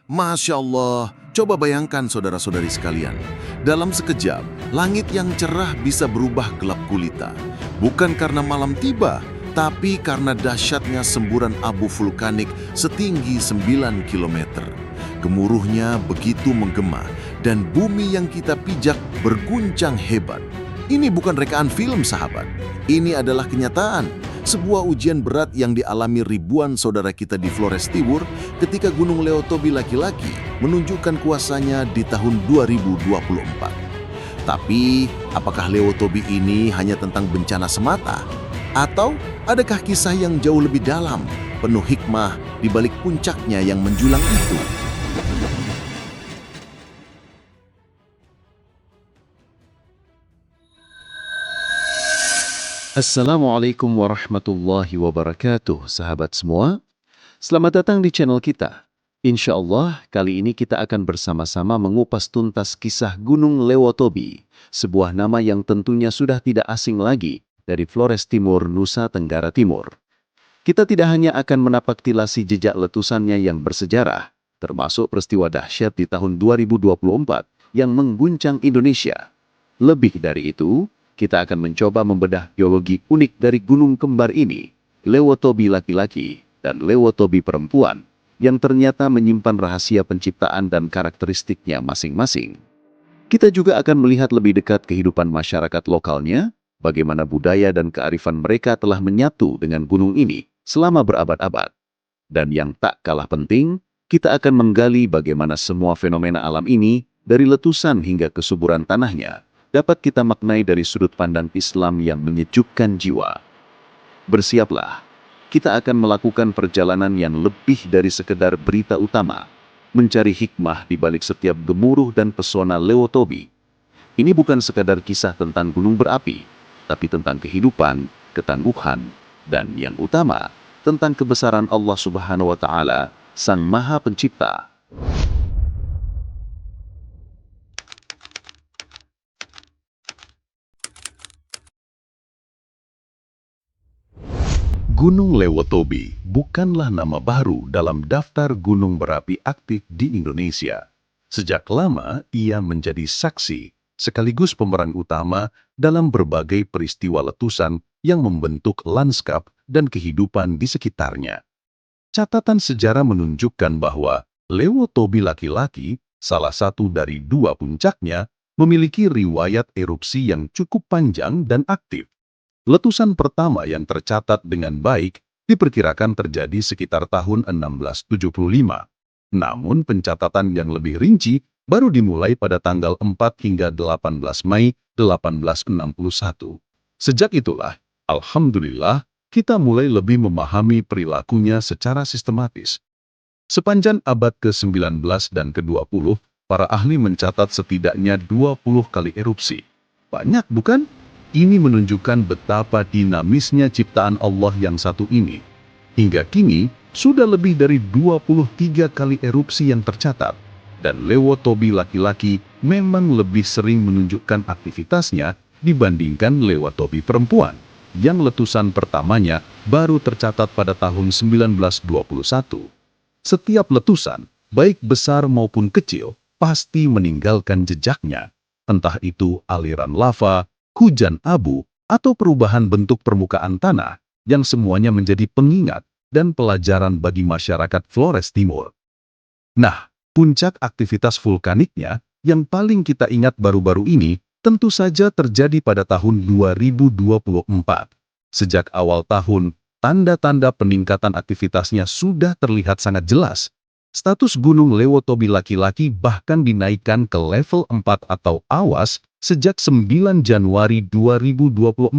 Masya Allah, coba bayangkan saudara-saudari sekalian. Dalam sekejap, langit yang cerah bisa berubah gelap gulita. Bukan karena malam tiba, tapi karena dahsyatnya semburan abu vulkanik setinggi 9 kilometer. Gemuruhnya begitu menggema, dan bumi yang kita pijak berguncang hebat. Ini bukan rekaan film, sahabat. Ini adalah kenyataan. Sebuah ujian berat yang dialami ribuan saudara kita di Flores Timur ketika Gunung Leotobi laki-laki menunjukkan kuasanya di tahun 2024. Tapi, apakah Leotobi ini hanya tentang bencana semata? Atau adakah kisah yang jauh lebih dalam, penuh hikmah di balik puncaknya yang menjulang itu? Assalamualaikum warahmatullahi wabarakatuh, sahabat semua. Selamat datang di channel kita. Insya Allah, kali ini kita akan bersama-sama mengupas tuntas kisah Gunung Lewotobi, sebuah nama yang tentunya sudah tidak asing lagi dari Flores Timur, Nusa Tenggara Timur. Kita tidak hanya akan menapaktilasi jejak letusannya yang bersejarah, termasuk peristiwa dahsyat di tahun 2024 yang mengguncang Indonesia. Lebih dari itu, kita akan mencoba membedah geologi unik dari gunung kembar ini, Lewotobi laki-laki dan Lewotobi perempuan, yang ternyata menyimpan rahasia penciptaan dan karakteristiknya masing-masing. Kita juga akan melihat lebih dekat kehidupan masyarakat lokalnya, bagaimana budaya dan kearifan mereka telah menyatu dengan gunung ini selama berabad-abad. Dan yang tak kalah penting, kita akan menggali bagaimana semua fenomena alam ini, dari letusan hingga kesuburan tanahnya, dapat kita maknai dari sudut pandang Islam yang menyejukkan jiwa. Bersiaplah, kita akan melakukan perjalanan yang lebih dari sekedar berita utama, mencari hikmah di balik setiap gemuruh dan pesona Lewotobi. Ini bukan sekadar kisah tentang gunung berapi, tapi tentang kehidupan, ketangguhan, dan yang utama, tentang kebesaran Allah Subhanahu wa Ta'ala, Sang Maha Pencipta. Gunung Lewotobi bukanlah nama baru dalam daftar gunung berapi aktif di Indonesia. Sejak lama, ia menjadi saksi sekaligus pemeran utama dalam berbagai peristiwa letusan yang membentuk lanskap dan kehidupan di sekitarnya. Catatan sejarah menunjukkan bahwa Lewotobi laki-laki, salah satu dari dua puncaknya, memiliki riwayat erupsi yang cukup panjang dan aktif. Letusan pertama yang tercatat dengan baik diperkirakan terjadi sekitar tahun 1675. Namun pencatatan yang lebih rinci baru dimulai pada tanggal 4 hingga 18 Mei 1861. Sejak itulah, alhamdulillah, kita mulai lebih memahami perilakunya secara sistematis. Sepanjang abad ke-19 dan ke-20, para ahli mencatat setidaknya 20 kali erupsi. Banyak, bukan? Ini menunjukkan betapa dinamisnya ciptaan Allah yang satu ini. Hingga kini, sudah lebih dari 23 kali erupsi yang tercatat. Dan Lewotobi laki-laki memang lebih sering menunjukkan aktivitasnya dibandingkan Lewotobi perempuan, yang letusan pertamanya baru tercatat pada tahun 1921. Setiap letusan, baik besar maupun kecil, pasti meninggalkan jejaknya. Entah itu aliran lava, hujan abu, atau perubahan bentuk permukaan tanah, yang semuanya menjadi pengingat dan pelajaran bagi masyarakat Flores Timur. Nah, puncak aktivitas vulkaniknya yang paling kita ingat baru-baru ini tentu saja terjadi pada tahun 2024. Sejak awal tahun, tanda-tanda peningkatan aktivitasnya sudah terlihat sangat jelas. Status Gunung Lewotobi laki-laki bahkan dinaikkan ke level 4 atau awas sejak 9 Januari 2024.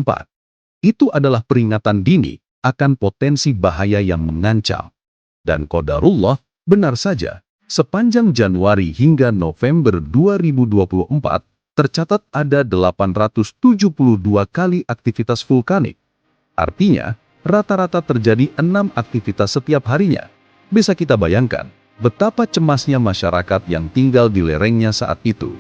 Itu adalah peringatan dini akan potensi bahaya yang mengancam. Dan qadarullah, benar saja, sepanjang Januari hingga November 2024, tercatat ada 872 kali aktivitas vulkanik. Artinya, rata-rata terjadi 6 aktivitas setiap harinya. Bisa kita bayangkan betapa cemasnya masyarakat yang tinggal di lerengnya saat itu.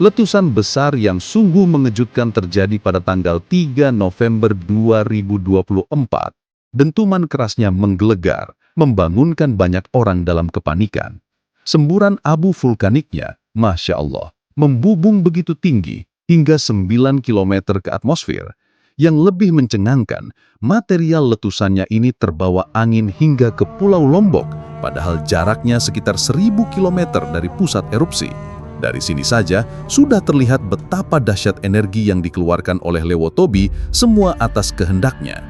Letusan besar yang sungguh mengejutkan terjadi pada tanggal 3 November 2024. Dentuman kerasnya menggelegar, membangunkan banyak orang dalam kepanikan. Semburan abu vulkaniknya, Masya Allah, membubung begitu tinggi hingga 9 km ke atmosfer. Yang lebih mencengangkan, material letusannya ini terbawa angin hingga ke Pulau Lombok, padahal jaraknya sekitar 1000 km dari pusat erupsi. Dari sini saja sudah terlihat betapa dahsyat energi yang dikeluarkan oleh Lewotobi semua atas kehendaknya.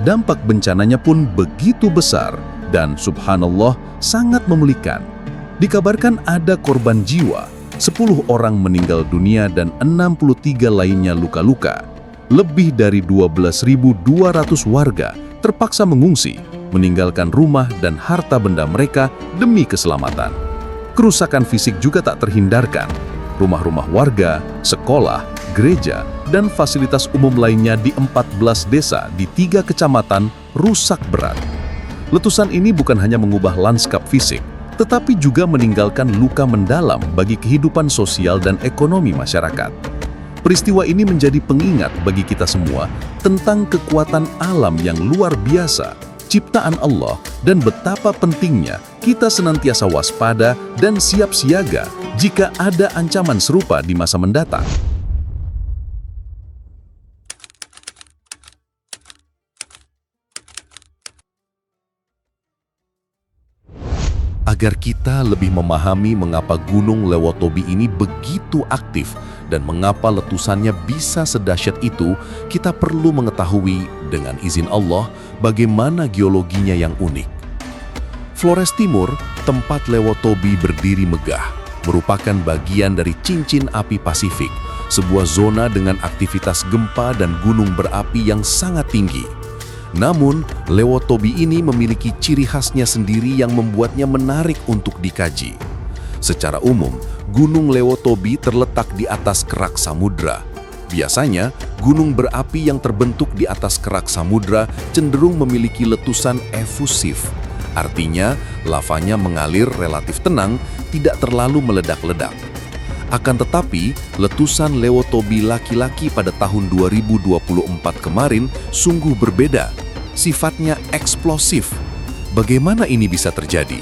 Dampak bencananya pun begitu besar dan subhanallah sangat memulihkan. Dikabarkan ada korban jiwa, 10 orang meninggal dunia dan 63 lainnya luka-luka. Lebih dari 12.200 warga terpaksa mengungsi, meninggalkan rumah dan harta benda mereka demi keselamatan. Kerusakan fisik juga tak terhindarkan. Rumah-rumah warga, sekolah, gereja, dan fasilitas umum lainnya di 14 desa di 3 kecamatan rusak berat. Letusan ini bukan hanya mengubah lanskap fisik, tetapi juga meninggalkan luka mendalam bagi kehidupan sosial dan ekonomi masyarakat. Peristiwa ini menjadi pengingat bagi kita semua tentang kekuatan alam yang luar biasa, ciptaan Allah, dan betapa pentingnya kita senantiasa waspada dan siap siaga jika ada ancaman serupa di masa mendatang. Agar kita lebih memahami mengapa Gunung Lewotobi ini begitu aktif dan mengapa letusannya bisa sedahsyat itu, kita perlu mengetahui dengan izin Allah bagaimana geologinya yang unik. Flores Timur, tempat Lewotobi berdiri megah, merupakan bagian dari cincin api Pasifik, sebuah zona dengan aktivitas gempa dan gunung berapi yang sangat tinggi. Namun, Lewotobi ini memiliki ciri khasnya sendiri yang membuatnya menarik untuk dikaji. Secara umum, Gunung Lewotobi terletak di atas kerak samudra. Biasanya, gunung berapi yang terbentuk di atas kerak samudra cenderung memiliki letusan efusif. Artinya, lavanya mengalir relatif tenang, tidak terlalu meledak-ledak. Akan tetapi, letusan Lewotobi laki-laki pada tahun 2024 kemarin sungguh berbeda. Sifatnya eksplosif. Bagaimana ini bisa terjadi?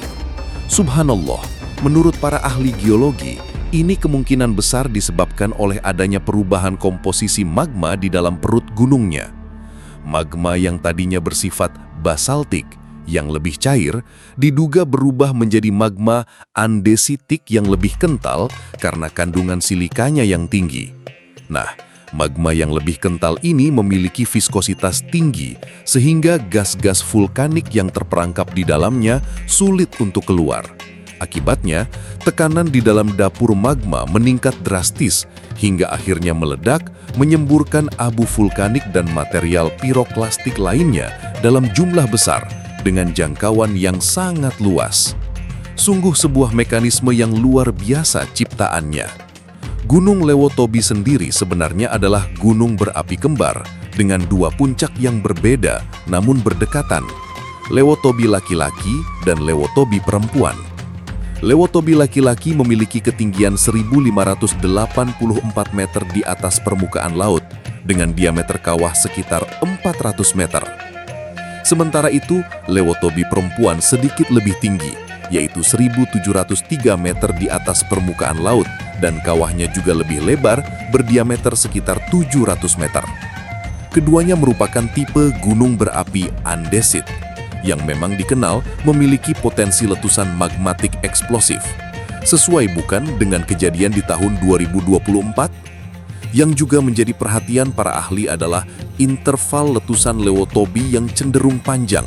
Subhanallah, menurut para ahli geologi, ini kemungkinan besar disebabkan oleh adanya perubahan komposisi magma di dalam perut gunungnya. Magma yang tadinya bersifat basaltik, yang lebih cair, diduga berubah menjadi magma andesitik yang lebih kental karena kandungan silikanya yang tinggi. Nah, magma yang lebih kental ini memiliki viskositas tinggi sehingga gas-gas vulkanik yang terperangkap di dalamnya sulit untuk keluar. Akibatnya, tekanan di dalam dapur magma meningkat drastis hingga akhirnya meledak, menyemburkan abu vulkanik dan material piroklastik lainnya dalam jumlah besar dengan jangkauan yang sangat luas. Sungguh sebuah mekanisme yang luar biasa ciptaannya. Gunung Lewotobi sendiri sebenarnya adalah gunung berapi kembar dengan dua puncak yang berbeda namun berdekatan. Lewotobi laki-laki dan Lewotobi perempuan. Lewotobi laki-laki memiliki ketinggian 1584 meter di atas permukaan laut dengan diameter kawah sekitar 400 meter. Sementara itu, Lewotobi perempuan sedikit lebih tinggi, yaitu 1703 meter di atas permukaan laut dan kawahnya juga lebih lebar berdiameter sekitar 700 meter. Keduanya merupakan tipe gunung berapi andesit, yang memang dikenal memiliki potensi letusan magmatik eksplosif. Sesuai bukan dengan kejadian di tahun 2024? Yang juga menjadi perhatian para ahli adalah interval letusan Lewotobi yang cenderung panjang.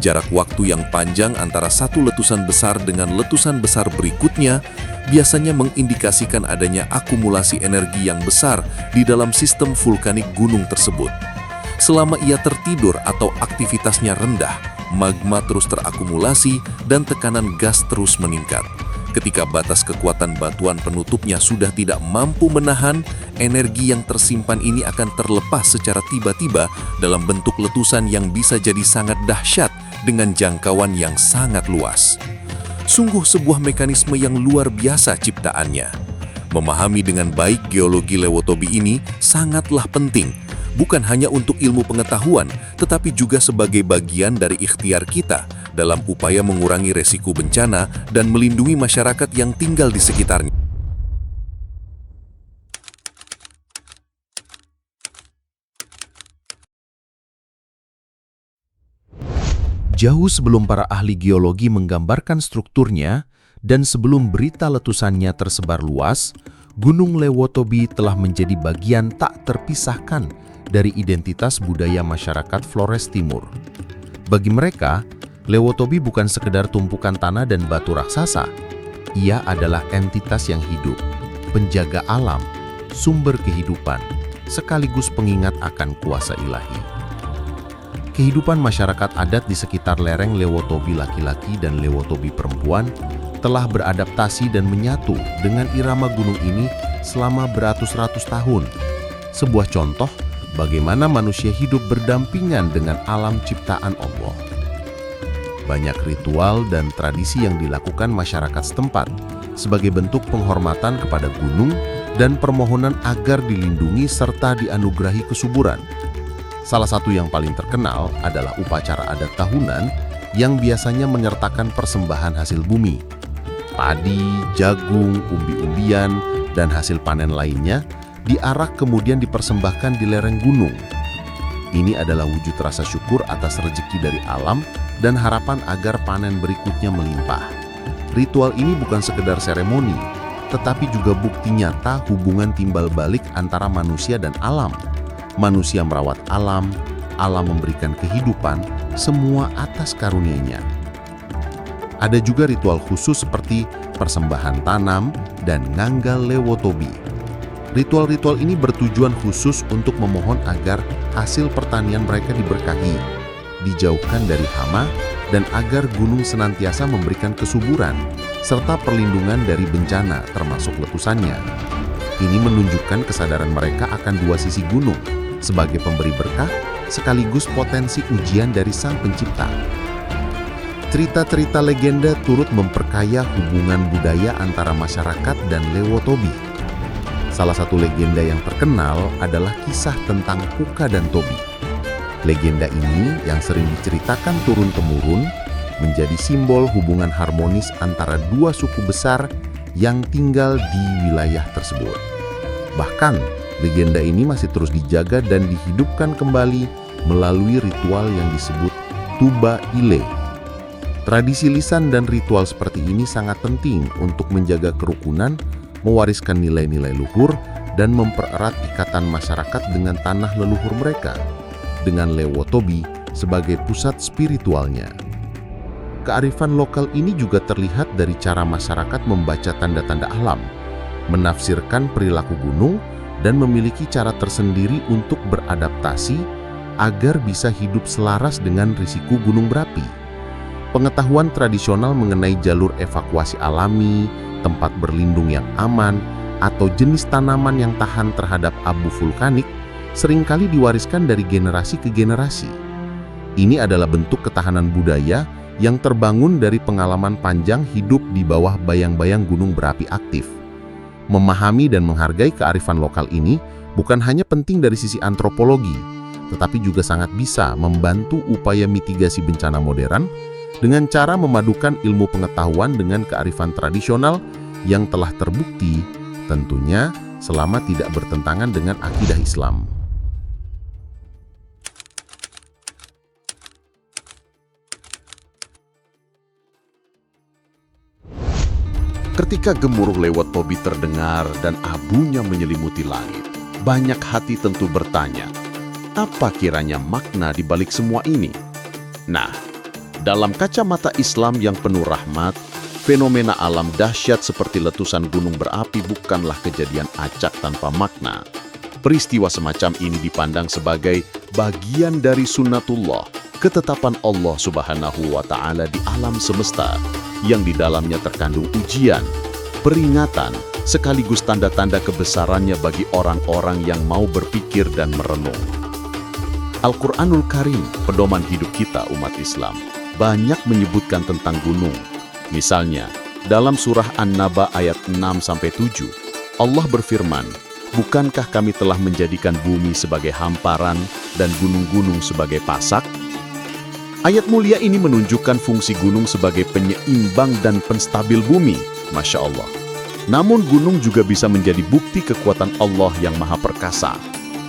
Jarak waktu yang panjang antara satu letusan besar dengan letusan besar berikutnya biasanya mengindikasikan adanya akumulasi energi yang besar di dalam sistem vulkanik gunung tersebut. Selama ia tertidur atau aktivitasnya rendah, magma terus terakumulasi dan tekanan gas terus meningkat. Ketika batas kekuatan batuan penutupnya sudah tidak mampu menahan, energi yang tersimpan ini akan terlepas secara tiba-tiba dalam bentuk letusan yang bisa jadi sangat dahsyat dengan jangkauan yang sangat luas. Sungguh sebuah mekanisme yang luar biasa ciptaannya. Memahami dengan baik geologi Lewotobi ini sangatlah penting bukan hanya untuk ilmu pengetahuan, tetapi juga sebagai bagian dari ikhtiar kita dalam upaya mengurangi resiko bencana dan melindungi masyarakat yang tinggal di sekitarnya. Jauh sebelum para ahli geologi menggambarkan strukturnya dan sebelum berita letusannya tersebar luas, Gunung Lewotobi telah menjadi bagian tak terpisahkan dari identitas budaya masyarakat Flores Timur. Bagi mereka, Lewotobi bukan sekedar tumpukan tanah dan batu raksasa. Ia adalah entitas yang hidup, penjaga alam, sumber kehidupan, sekaligus pengingat akan kuasa ilahi. Kehidupan masyarakat adat di sekitar lereng Lewotobi laki-laki dan Lewotobi perempuan telah beradaptasi dan menyatu dengan irama gunung ini selama beratus-ratus tahun. Sebuah contoh bagaimana manusia hidup berdampingan dengan alam ciptaan Allah. Banyak ritual dan tradisi yang dilakukan masyarakat setempat sebagai bentuk penghormatan kepada gunung dan permohonan agar dilindungi serta dianugerahi kesuburan. Salah satu yang paling terkenal adalah upacara adat tahunan yang biasanya menyertakan persembahan hasil bumi. Padi, jagung, umbi-umbian, dan hasil panen lainnya diarak kemudian dipersembahkan di lereng gunung. Ini adalah wujud rasa syukur atas rezeki dari alam dan harapan agar panen berikutnya melimpah. Ritual ini bukan sekedar seremoni, tetapi juga bukti nyata hubungan timbal balik antara manusia dan alam. Manusia merawat alam, alam memberikan kehidupan, semua atas karunia-Nya. Ada juga ritual khusus seperti persembahan tanam dan nganggal Lewotobi. Ritual-ritual ini bertujuan khusus untuk memohon agar hasil pertanian mereka diberkahi, dijauhkan dari hama, dan agar gunung senantiasa memberikan kesuburan, serta perlindungan dari bencana termasuk letusannya. Ini menunjukkan kesadaran mereka akan dua sisi gunung, sebagai pemberi berkah sekaligus potensi ujian dari Sang Pencipta. Cerita-cerita legenda turut memperkaya hubungan budaya antara masyarakat dan Lewotobi. Salah satu legenda yang terkenal adalah kisah tentang Puka dan Tobi. Legenda ini yang sering diceritakan turun-temurun menjadi simbol hubungan harmonis antara dua suku besar yang tinggal di wilayah tersebut. Bahkan, legenda ini masih terus dijaga dan dihidupkan kembali melalui ritual yang disebut Tuba Ile. Tradisi lisan dan ritual seperti ini sangat penting untuk menjaga kerukunan, mewariskan nilai-nilai luhur, dan mempererat ikatan masyarakat dengan tanah leluhur mereka, dengan Lewotobi sebagai pusat spiritualnya. Kearifan lokal ini juga terlihat dari cara masyarakat membaca tanda-tanda alam, menafsirkan perilaku gunung, dan memiliki cara tersendiri untuk beradaptasi agar bisa hidup selaras dengan risiko gunung berapi. Pengetahuan tradisional mengenai jalur evakuasi alami, tempat berlindung yang aman, atau jenis tanaman yang tahan terhadap abu vulkanik seringkali diwariskan dari generasi ke generasi. Ini adalah bentuk ketahanan budaya yang terbangun dari pengalaman panjang hidup di bawah bayang-bayang gunung berapi aktif. Memahami dan menghargai kearifan lokal ini bukan hanya penting dari sisi antropologi, tetapi juga sangat bisa membantu upaya mitigasi bencana modern dengan cara memadukan ilmu pengetahuan dengan kearifan tradisional yang telah terbukti, tentunya selama tidak bertentangan dengan akidah Islam. Ketika gemuruh Lewotobi terdengar dan abunya menyelimuti langit, banyak hati tentu bertanya, apa kiranya makna di balik semua ini? Nah, dalam kacamata Islam yang penuh rahmat, fenomena alam dahsyat seperti letusan gunung berapi bukanlah kejadian acak tanpa makna. Peristiwa semacam ini dipandang sebagai bagian dari sunnatullah, ketetapan Allah Subhanahu wa Ta'ala di alam semesta, yang di dalamnya terkandung ujian, peringatan, sekaligus tanda-tanda kebesarannya bagi orang-orang yang mau berpikir dan merenung. Al-Quranul Karim, pedoman hidup kita umat Islam, banyak menyebutkan tentang gunung. Misalnya, dalam surah An-Naba ayat 6-7, Allah berfirman, bukankah kami telah menjadikan bumi sebagai hamparan dan gunung-gunung sebagai pasak? Ayat mulia ini menunjukkan fungsi gunung sebagai penyeimbang dan penstabil bumi, Masya Allah. Namun gunung juga bisa menjadi bukti kekuatan Allah yang maha perkasa.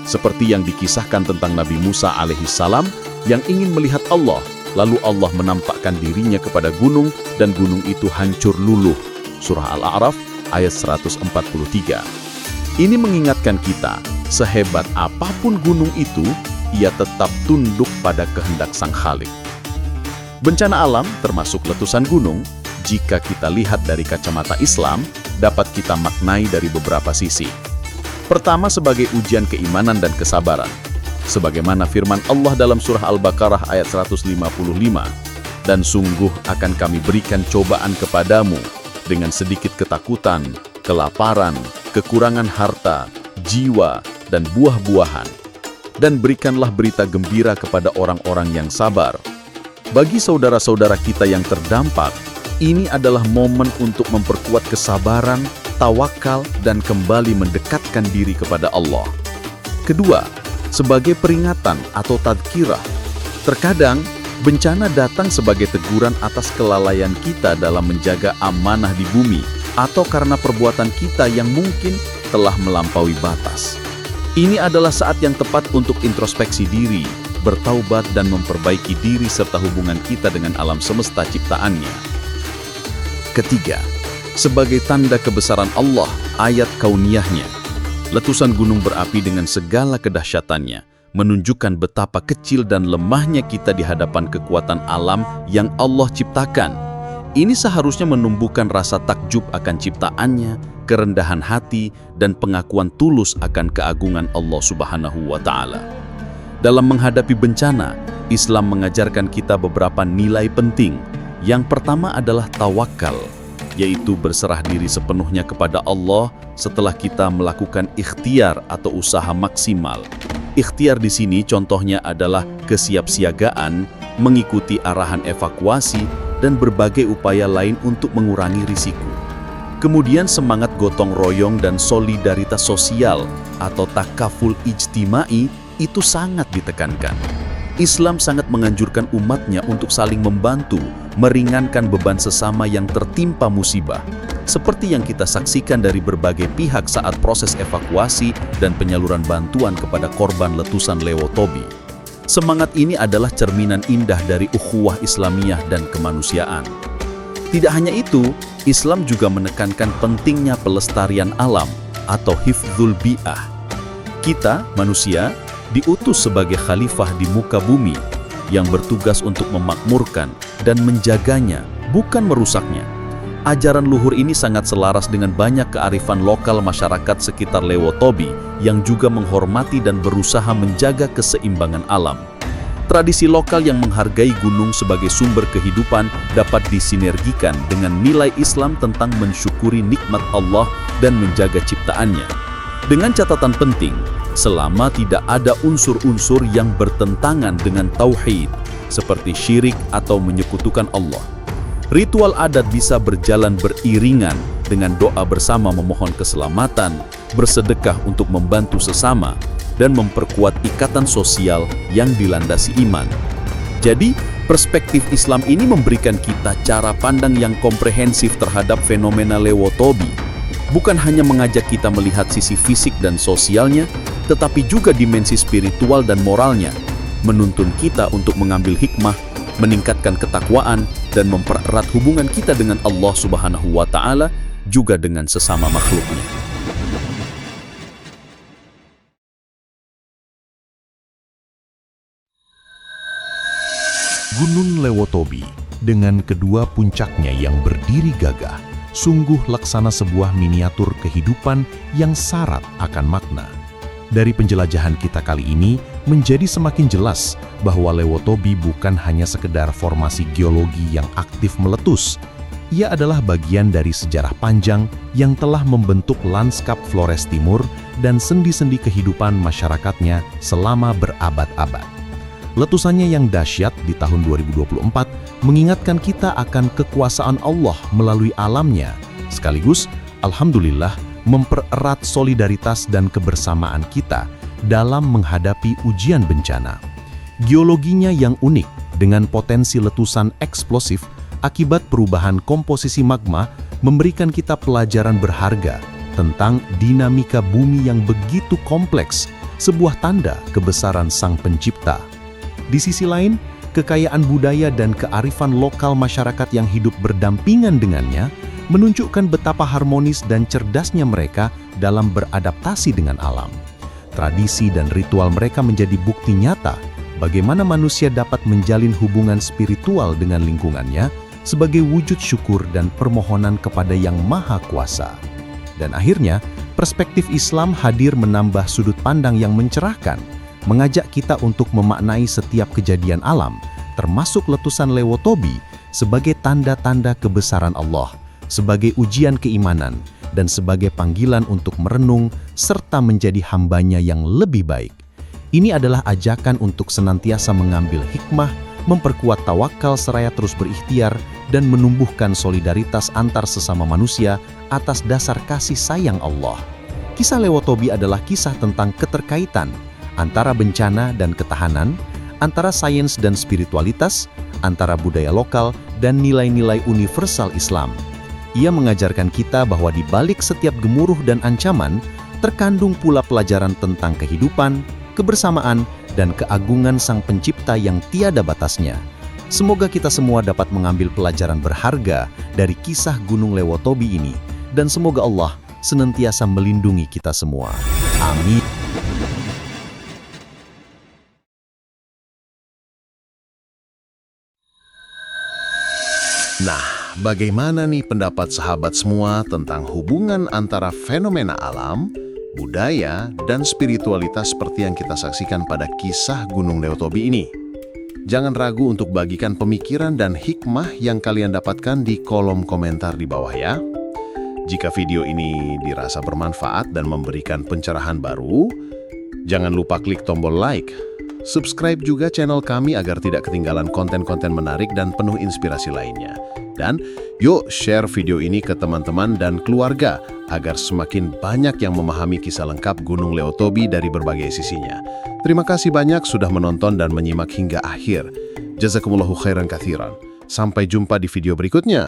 Seperti yang dikisahkan tentang Nabi Musa alaihissalam yang ingin melihat Allah, lalu Allah menampakkan dirinya kepada gunung dan gunung itu hancur luluh. Surah Al-A'raf ayat 143. Ini mengingatkan kita, sehebat apapun gunung itu, ia tetap tunduk pada kehendak Sang Khalik. Bencana alam, termasuk letusan gunung, jika kita lihat dari kacamata Islam, dapat kita maknai dari beberapa sisi. Pertama, sebagai ujian keimanan dan kesabaran. Sebagaimana firman Allah dalam surah Al-Baqarah ayat 155, "Dan sungguh akan kami berikan cobaan kepadamu dengan sedikit ketakutan, kelaparan, kekurangan harta, jiwa, dan buah-buahan. Dan berikanlah berita gembira kepada orang-orang yang sabar." Bagi saudara-saudara kita yang terdampak, ini adalah momen untuk memperkuat kesabaran, tawakal, dan kembali mendekatkan diri kepada Allah. Kedua, sebagai peringatan atau tadkirah. Terkadang, bencana datang sebagai teguran atas kelalaian kita dalam menjaga amanah di bumi, atau karena perbuatan kita yang mungkin telah melampaui batas. Ini adalah saat yang tepat untuk introspeksi diri, bertaubat dan memperbaiki diri serta hubungan kita dengan alam semesta ciptaannya. Ketiga, sebagai tanda kebesaran Allah, ayat kauniyahnya. Letusan gunung berapi dengan segala kedahsyatannya menunjukkan betapa kecil dan lemahnya kita di hadapan kekuatan alam yang Allah ciptakan. Ini seharusnya menumbuhkan rasa takjub akan ciptaannya, kerendahan hati, dan pengakuan tulus akan keagungan Allah Subhanahu wa Ta'ala. Dalam menghadapi bencana, Islam mengajarkan kita beberapa nilai penting. Yang pertama adalah tawakal, yaitu berserah diri sepenuhnya kepada Allah setelah kita melakukan ikhtiar atau usaha maksimal. Ikhtiar di sini contohnya adalah kesiapsiagaan, mengikuti arahan evakuasi, dan berbagai upaya lain untuk mengurangi risiko. Kemudian semangat gotong royong dan solidaritas sosial atau takaful ijtimai itu sangat ditekankan. Islam sangat menganjurkan umatnya untuk saling membantu, meringankan beban sesama yang tertimpa musibah. Seperti yang kita saksikan dari berbagai pihak saat proses evakuasi dan penyaluran bantuan kepada korban letusan Lewotobi. Semangat ini adalah cerminan indah dari ukhuwah Islamiyah dan kemanusiaan. Tidak hanya itu, Islam juga menekankan pentingnya pelestarian alam atau hifdzul bi'ah. Kita, manusia, diutus sebagai khalifah di muka bumi yang bertugas untuk memakmurkan dan menjaganya, bukan merusaknya. Ajaran luhur ini sangat selaras dengan banyak kearifan lokal masyarakat sekitar Lewotobi yang juga menghormati dan berusaha menjaga keseimbangan alam. Tradisi lokal yang menghargai gunung sebagai sumber kehidupan dapat disinergikan dengan nilai Islam tentang mensyukuri nikmat Allah dan menjaga ciptaannya. Dengan catatan penting, selama tidak ada unsur-unsur yang bertentangan dengan tauhid, seperti syirik atau menyekutukan Allah. Ritual adat bisa berjalan beriringan dengan doa bersama memohon keselamatan, bersedekah untuk membantu sesama, dan memperkuat ikatan sosial yang dilandasi iman. Jadi, perspektif Islam ini memberikan kita cara pandang yang komprehensif terhadap fenomena Lewotobi. Bukan hanya mengajak kita melihat sisi fisik dan sosialnya, tetapi juga dimensi spiritual dan moralnya, menuntun kita untuk mengambil hikmah, meningkatkan ketakwaan, dan mempererat hubungan kita dengan Allah Subhanahu wa Ta'ala, juga dengan sesama makhluknya. Gunung Lewotobi dengan kedua puncaknya yang berdiri gagah, sungguh laksana sebuah miniatur kehidupan yang syarat akan makna. Dari penjelajahan kita kali ini, menjadi semakin jelas bahwa Lewotobi bukan hanya sekedar formasi geologi yang aktif meletus. Ia adalah bagian dari sejarah panjang yang telah membentuk lanskap Flores Timur dan sendi-sendi kehidupan masyarakatnya selama berabad-abad. Letusannya yang dahsyat di tahun 2024 mengingatkan kita akan kekuasaan Allah melalui alamnya. Sekaligus, alhamdulillah, mempererat solidaritas dan kebersamaan kita dalam menghadapi ujian bencana. Geologinya yang unik dengan potensi letusan eksplosif akibat perubahan komposisi magma memberikan kita pelajaran berharga tentang dinamika bumi yang begitu kompleks, sebuah tanda kebesaran Sang Pencipta. Di sisi lain, kekayaan budaya dan kearifan lokal masyarakat yang hidup berdampingan dengannya menunjukkan betapa harmonis dan cerdasnya mereka dalam beradaptasi dengan alam. Tradisi dan ritual mereka menjadi bukti nyata bagaimana manusia dapat menjalin hubungan spiritual dengan lingkungannya sebagai wujud syukur dan permohonan kepada Yang Maha Kuasa. Dan akhirnya, perspektif Islam hadir menambah sudut pandang yang mencerahkan, mengajak kita untuk memaknai setiap kejadian alam, termasuk letusan Lewotobi, sebagai tanda-tanda kebesaran Allah, sebagai ujian keimanan, dan sebagai panggilan untuk merenung serta menjadi hambanya yang lebih baik. Ini adalah ajakan untuk senantiasa mengambil hikmah, memperkuat tawakal seraya terus berikhtiar, dan menumbuhkan solidaritas antar sesama manusia atas dasar kasih sayang Allah. Kisah Lewotobi adalah kisah tentang keterkaitan antara bencana dan ketahanan, antara sains dan spiritualitas, antara budaya lokal dan nilai-nilai universal Islam. Ia mengajarkan kita bahwa di balik setiap gemuruh dan ancaman, terkandung pula pelajaran tentang kehidupan, kebersamaan, dan keagungan Sang Pencipta yang tiada batasnya. Semoga kita semua dapat mengambil pelajaran berharga dari kisah Gunung Lewotobi ini, dan semoga Allah senantiasa melindungi kita semua. Amin. Nah, bagaimana nih pendapat sahabat semua tentang hubungan antara fenomena alam, budaya, dan spiritualitas seperti yang kita saksikan pada kisah Gunung Lewotobi ini? Jangan ragu untuk bagikan pemikiran dan hikmah yang kalian dapatkan di kolom komentar di bawah ya. Jika video ini dirasa bermanfaat dan memberikan pencerahan baru, jangan lupa klik tombol like. Subscribe juga channel kami agar tidak ketinggalan konten-konten menarik dan penuh inspirasi lainnya. Dan yuk share video ini ke teman-teman dan keluarga agar semakin banyak yang memahami kisah lengkap Gunung Lewotobi dari berbagai sisinya. Terima kasih banyak sudah menonton dan menyimak hingga akhir. Jazakumullahu khairan katsiran. Sampai jumpa di video berikutnya.